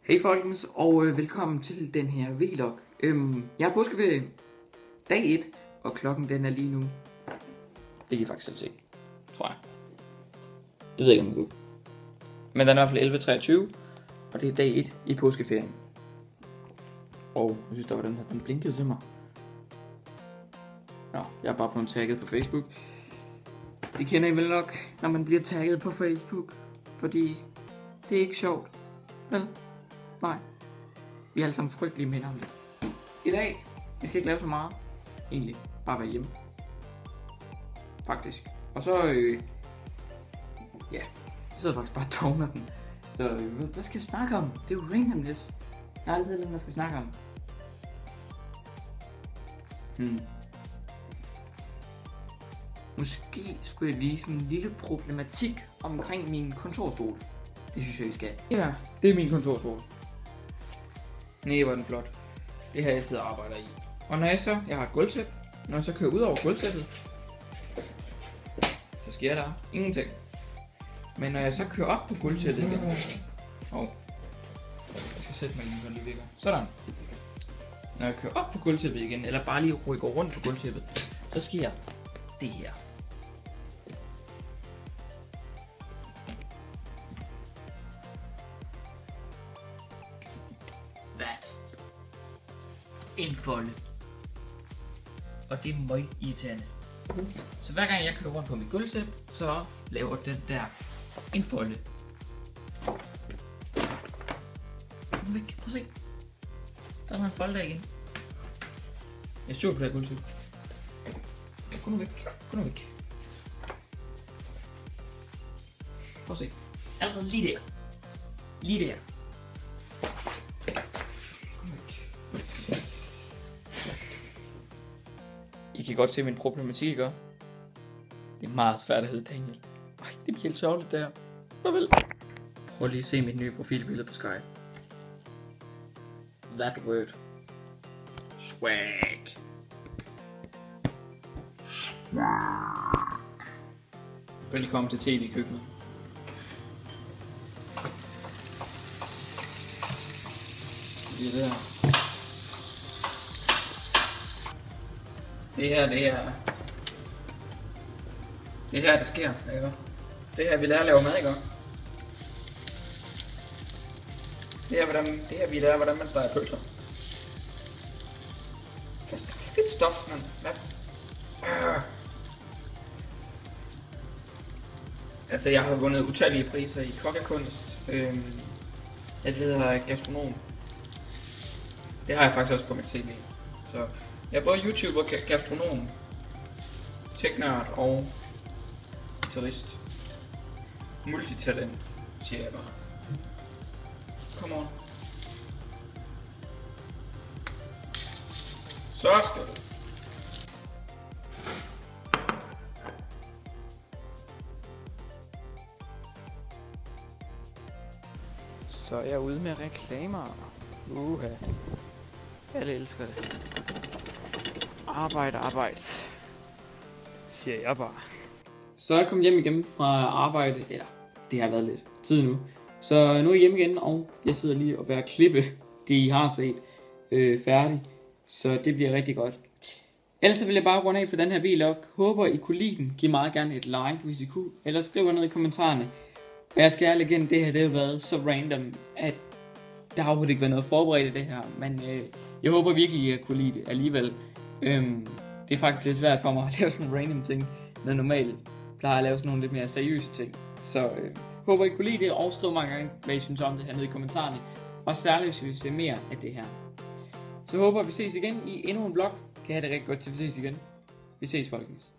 Hej folkens, og velkommen til den her vlog. Jeg er påskeferie, dag 1, og klokken den er lige nu. Det kan I faktisk selv se, tror jeg. Det ved jeg ikke om I kunne. Men den er i hvert fald 11.23, og det er dag 1 i påskeferien. Og jeg synes, der var den her, den blinkede til mig. Nå, jeg er bare blevet tagget på Facebook. Det kender I vel nok, når man bliver tagget på Facebook. Fordi det er ikke sjovt, vel? Nej. Vi er alle sammen frygtelige minder om det. I dag, jeg kan ikke lave så meget. Egentlig, bare være hjemme. Faktisk. Og så, jeg sidder faktisk bare og tårner den. Så, hvad skal jeg snakke om? Det er jo randomness. Jeg har altid den, der skal snakke om. Måske skulle jeg vise en lille problematik omkring min kontorstol. Det synes jeg, vi skal. Ja, det er min kontorstol. Nej, hvor er den flot. Det her, jeg sidder og arbejder i. Og når jeg har et gulvtæppe, når jeg så kører ud over gulvtæppet, så sker der ingenting. Men når jeg så kører op på gulvtæppet igen, jeg skal sætte mig lige, hvor det ligger. Sådan. Når jeg kører op på gulvtæppet igen, eller bare lige rykker rundt på gulvtæppet, så sker det her. En folde. Og det er meget irriterende. Så hver gang jeg kører rundt på mit gulvtæppe, så laver den der en folde. Kom væk, prøv at se. Der er en folde der igen. Jeg er sur på det her gulvtæppe. Gå nu væk, gå nu væk. Prøv at se. Allerede lige der. Lige der. I kan godt se min problematik, ikke? Det er meget svært at hedde Daniel. Ej, det bliver helt sjovt der. Farvel. Prøv lige at se mit nye profilbillede på Skype. That word. Swag. Velkommen til TV-køkkenet. Det er der. Det her, det sker, ikke? Det her, vi lærer at lave mad, ikke? Det her, vi lærer, hvordan man steger pølser. Hvad er det fedt stof, mand? Altså, jeg har vundet utallige priser i kokkekunst. Jeg hedder gastronom. Det har jeg faktisk også på mit CV. Så jeg er både YouTuber, gastronom, teknørd og guitarist. Multitalent, siger jeg bare. Come on. Så skal du. Så er jeg ude med reklamer. Alle elsker det. Arbejde, siger jeg bare. Så er jeg kommet hjem igen fra arbejde, eller det har været lidt tid nu. Så nu er jeg hjemme igen, og jeg sidder lige og ved at klippe det I har set færdigt. Så det bliver rigtig godt. Ellers vil jeg bare runde af for den her vlog. Håber I kunne lide den. Giv meget gerne et like, hvis I kunne. Eller skriv ned i kommentarerne. Og jeg skal ærligt igen, det her det har været så random, at der har overhovedet ikke været noget forberedt i det her. Men jeg håber virkelig, I har kunne lide det alligevel. Det er faktisk lidt svært for mig at lave sådan nogle random ting, når normalt plejer at lave sådan nogle lidt mere seriøse ting. Så håber I kunne lide det, og skriv mange gange, hvad I synes om det her nede i kommentarerne. Og særligt, hvis I vil se mere af det her. Så håber vi ses igen i endnu en vlog. Kan I have det rigtig godt til vi ses igen. Vi ses, folkens.